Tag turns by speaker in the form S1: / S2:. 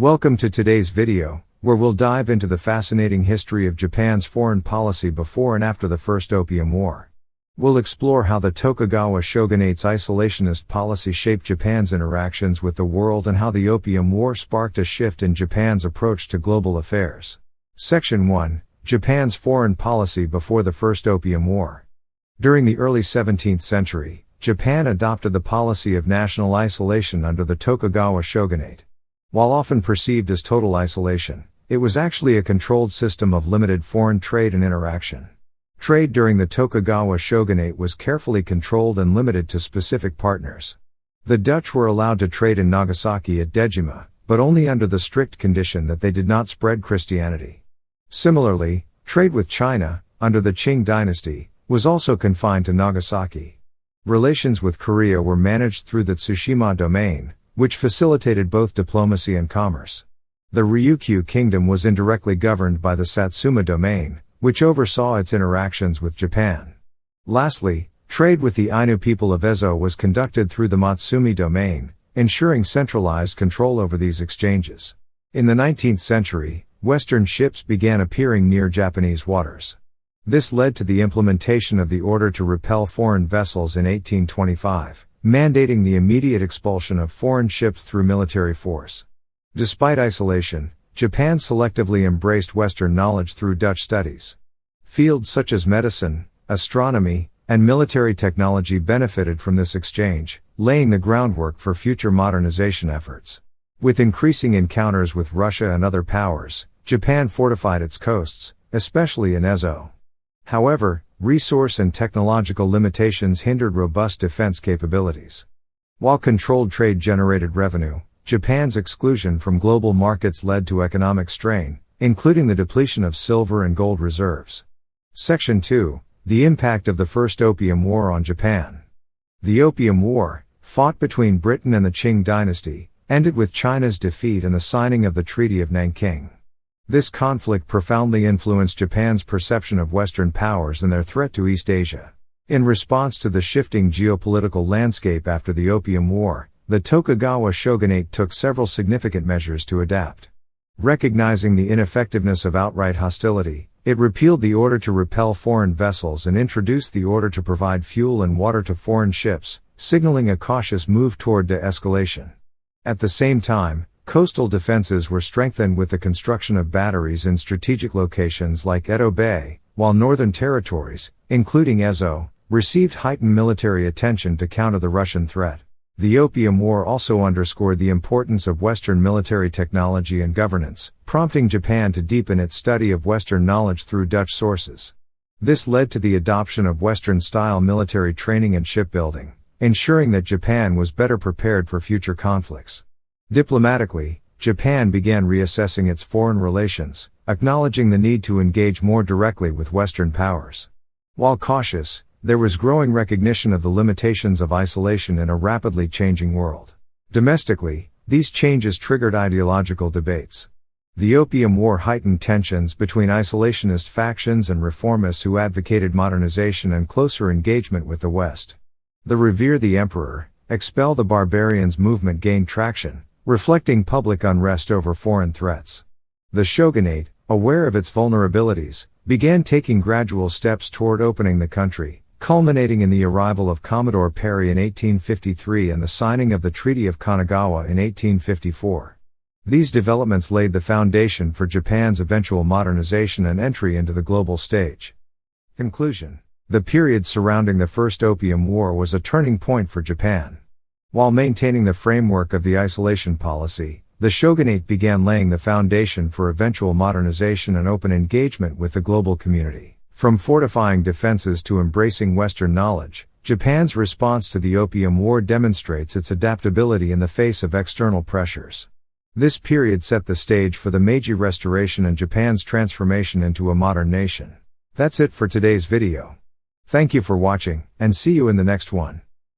S1: Welcome to today's video, where we'll dive into the fascinating history of Japan's foreign policy before and after the First Opium War. We'll explore how the Tokugawa shogunate's isolationist policy shaped Japan's interactions with the world and how the Opium War sparked a shift in Japan's approach to global affairs. Section 1: Japan's foreign policy before the First Opium War. During the early 17th century, Japan adopted the policy of national isolation under the Tokugawa shogunate. While often perceived as total isolation, it was actually a controlled system of limited foreign trade and interaction. Trade during the Tokugawa shogunate was carefully controlled and limited to specific partners. The Dutch were allowed to trade in Nagasaki at Dejima, but only under the strict condition that they did not spread Christianity. Similarly, trade with China, under the Qing dynasty, was also confined to Nagasaki. Relations with Korea were managed through the Tsushima domain, which facilitated both diplomacy and commerce. The Ryukyu kingdom was indirectly governed by the Satsuma domain, which oversaw its interactions with Japan. Lastly, trade with the Ainu people of Ezo was conducted through the Matsumi domain, ensuring centralized control over these exchanges. In the 19th century, Western ships began appearing near Japanese waters. This led to the implementation of the order to repel foreign vessels in 1825, mandating the immediate expulsion of foreign ships through military force. Despite isolation, Japan selectively embraced Western knowledge through Dutch studies. Fields such as medicine, astronomy, and military technology benefited from this exchange, laying the groundwork for future modernization efforts. With increasing encounters with Russia and other powers, Japan fortified its coasts, especially in Ezo. However, resource and technological limitations hindered robust defense capabilities. While controlled trade generated revenue, Japan's exclusion from global markets led to economic strain, including the depletion of silver and gold reserves. Section 2: The impact of the First Opium War on Japan. The Opium War, fought between Britain and the Qing dynasty, ended with China's defeat and the signing of the Treaty of Nanking. This conflict profoundly influenced Japan's perception of Western powers and their threat to East Asia. In response to the shifting geopolitical landscape after the Opium War, the Tokugawa shogunate took several significant measures to adapt. Recognizing the ineffectiveness of outright hostility, it repealed the order to repel foreign vessels and introduced the order to provide fuel and water to foreign ships, signaling a cautious move toward de-escalation. At the same time, coastal defenses were strengthened with the construction of batteries in strategic locations like Edo Bay, while northern territories, including Ezo, received heightened military attention to counter the Russian threat. The Opium War also underscored the importance of Western military technology and governance, prompting Japan to deepen its study of Western knowledge through Dutch sources. This led to the adoption of Western-style military training and shipbuilding, ensuring that Japan was better prepared for future conflicts. Diplomatically, Japan began reassessing its foreign relations, acknowledging the need to engage more directly with Western powers. While cautious, there was growing recognition of the limitations of isolation in a rapidly changing world. Domestically, these changes triggered ideological debates. The Opium War heightened tensions between isolationist factions and reformists who advocated modernization and closer engagement with the West. The Revere the Emperor, Expel the Barbarians movement gained traction, reflecting public unrest over foreign threats. The shogunate, aware of its vulnerabilities, began taking gradual steps toward opening the country, culminating in the arrival of Commodore Perry in 1853 and the signing of the Treaty of Kanagawa in 1854. These developments laid the foundation for Japan's eventual modernization and entry into the global stage. Conclusion: the period surrounding the First Opium War was a turning point for Japan. While maintaining the framework of the isolation policy, the shogunate began laying the foundation for eventual modernization and open engagement with the global community. From fortifying defenses to embracing Western knowledge, Japan's response to the Opium War demonstrates its adaptability in the face of external pressures. This period set the stage for the Meiji Restoration and Japan's transformation into a modern nation. That's it for today's video. Thank you for watching, and see you in the next one.